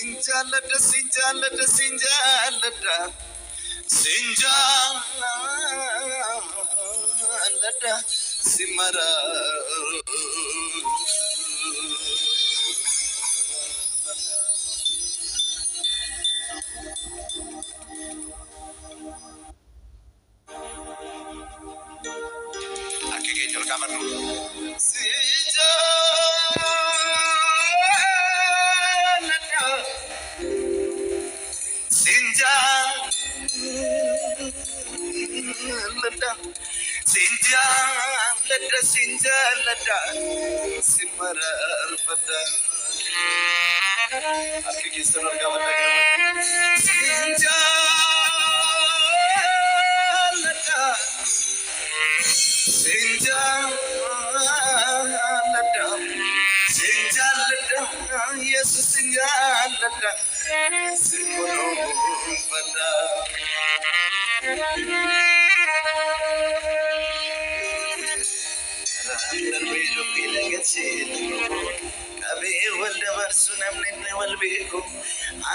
Sinjalada, sinjalada, sinjalada, sinjalada, simara. Aquí que yo el cámara. Sinjalada, simara arpada. Aquí que está el cámara. Sinjalada, sinjalada, sinjalada, yes, sinjalada, simara arpada. Nalbilo pilagachilo, kabe walda varsunam ninne walbeko,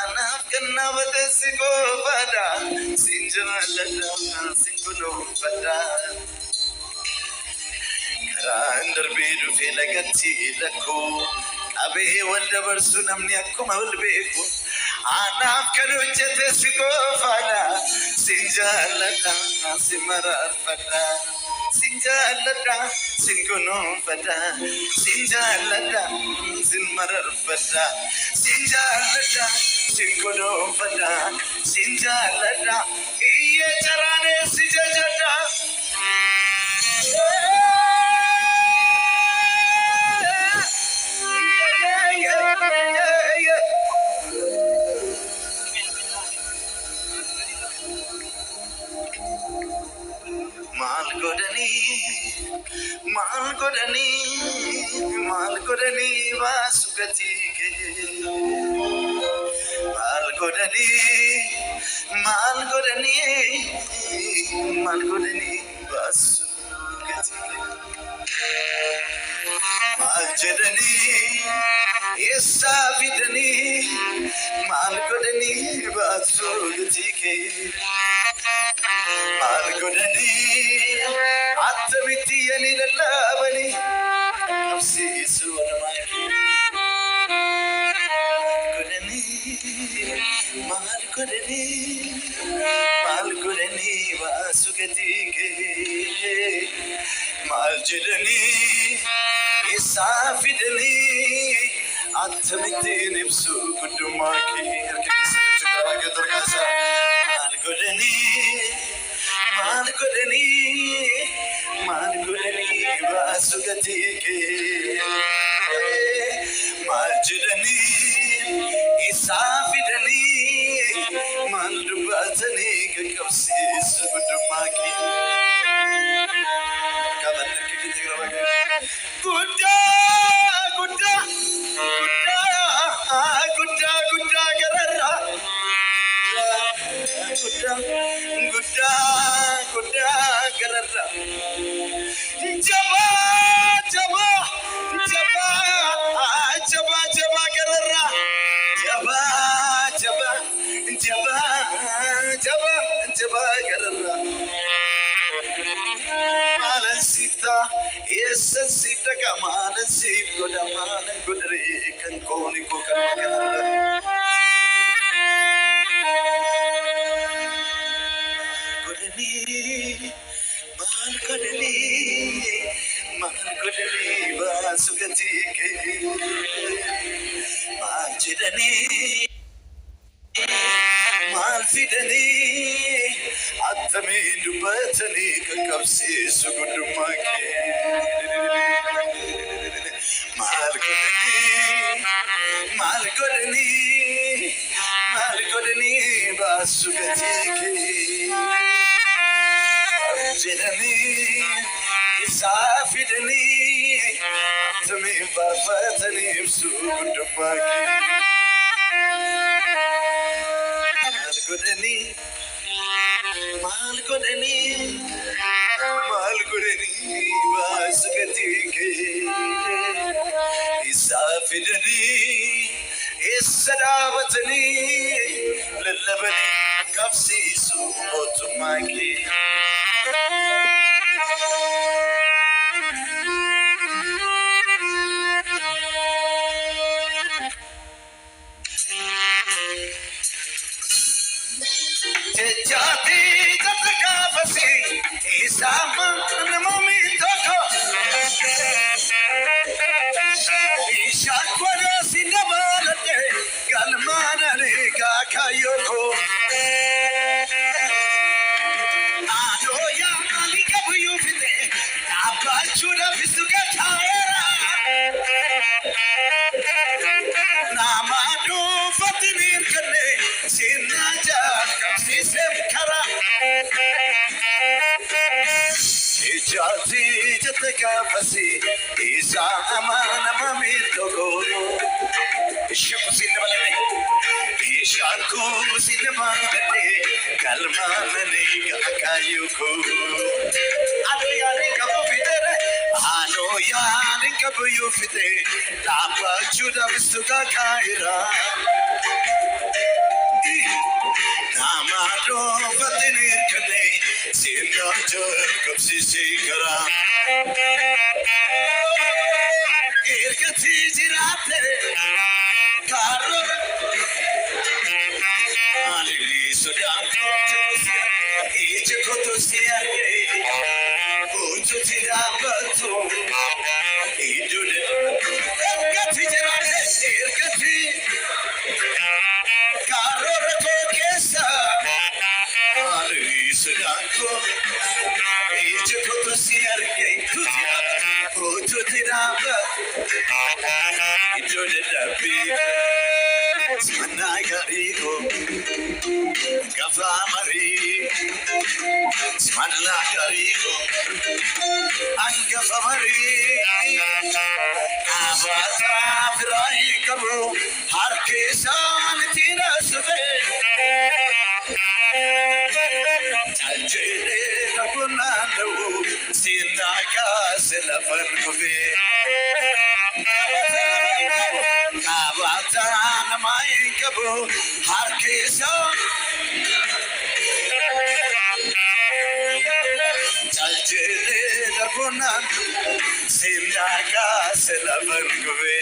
anaf kanna vadasigo pada, sinjalada singulo pada. Nalbilo pilagachilo, kabe walda varsunam niyakum walbeko, anaf kanna vadasigo pada, sinjalada simarar pada. Sinjalada, singuno pada, sinjalada, sinmarar pada, sinjalada, singuno pada, sinjalada, iye charane sijajada. Malgodani vasugati ke. Malgodani vasugati ke. Maljedani, Esavidani, Malgodani vasugati ke. Malgodani, Ataviti yani lavani, Amsi suramaki. Malgodani, vasugati ke. Maljedani, Esafidani, Ataviti nipsu kudumaki. Malgodani, vasugati ke. Maljedani, Esafidani, Maldubatani kakavsi sudumaki. Gudda, gudda, gudda, gudda, gudda garara. Gudda, gudda, gudda garara. Jaba, jaba, jaba, jaba, jaba garara. Jaba, jaba, jaba, jaba, jaba garara. Malansita, esa sita kamalansi goda malan godre kan koni ko kanagara. Malgodani, vasugati ke. Maljedani, Malfidani, Atami dubatani kakavsi sugudumaki. Malgodani, vasugati ke. Maljedani, Esafidani, Atami bafatani sugudumaki. Malgodani, vasugati ke. Esafidani, ሰዳበትኒ ለለበኒ ቀብሲሱ ሞቱማኪ Jati jatka fasi isama namomi toko ishakwara sinabalate kalmana rega kayoko adoya alika buyufite abachura bisuga tayara namadu fatinir kane sinaja kapsisem kara ijati jatka fasi isa amana mamitoko ishaku sinabalate ishaku sinabalate kalmane kakayuko adoyane kabu fitere adoyane kabu yufite lapa juda bisuga kaira namado fatinir kane sinajo kapsisi kara irkati jirate karo alili sudan ichi koto siarge uchu tirabatu idude irkati jirate irkati karo rato kesa alili sudan ichi koto siarge uchu tirabatu idude dabi Managarigo Gafamari Managarigo Angafamari Avata Fraikabu Harkisan Tirasve Tajere Kapunanu Sinaka Selafan Kufi Avata Namaikabu Harkisan Tajere Kapunanu Sinaka Selafan Kufi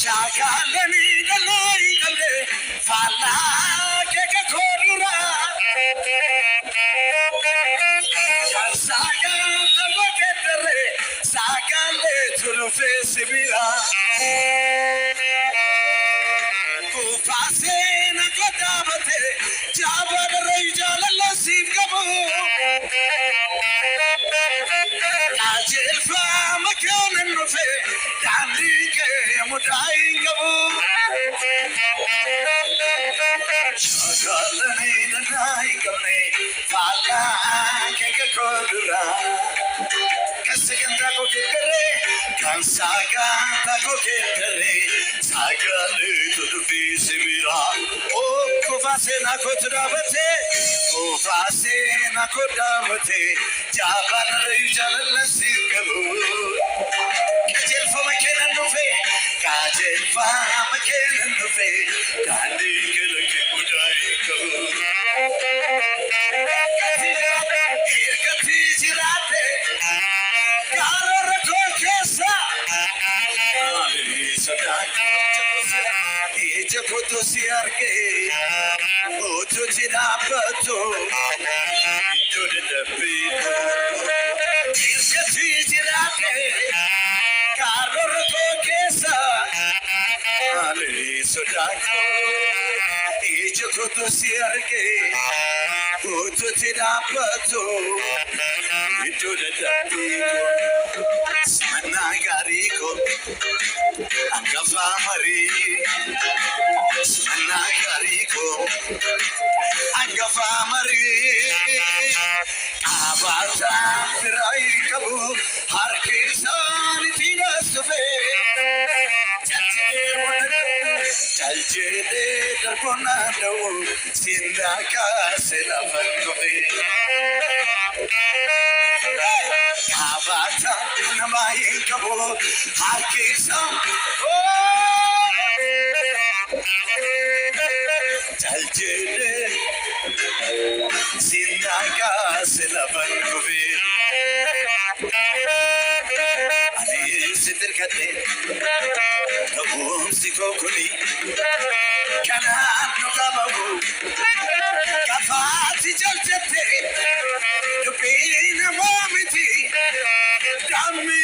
Chagalani galoi gale fala ke kodura saga bagetere sagale turufe sibira ku fase na kodabate jabar reijala lasib gabu ajel fa makan nufe dandi ke mudai gabu chagalani galoi gale fala ke kodura kaseganda ko kere kansaga ta ko kere sagale turufe sibira o ku fase na kodabate ku fase na kodabate jabar reijala lasib gabu Kajel fa makena nufe Kajel fa makena nufe Kandi kelake budai ko Kati jirate Karo rako kesa Ali sadaki Ije koto siarke Ocho jirapato Ijode dapito Kati jirate Karo rako kesa Ali sadaki Ije koto siarke Ocho jirapato Ijode dapito Managarigo Angafamari Managarigo Angafamari Avata Raikabu Harkisan Tina Sufe Bonano, Sindaka, Selavangovi. Avata, Namaikabo, Hakisam. Taljede, Sindaka, Selavangovi. Sitter kade, kabum sikokuni, kanan no kababu, kafati jalte, kapina momiti, dami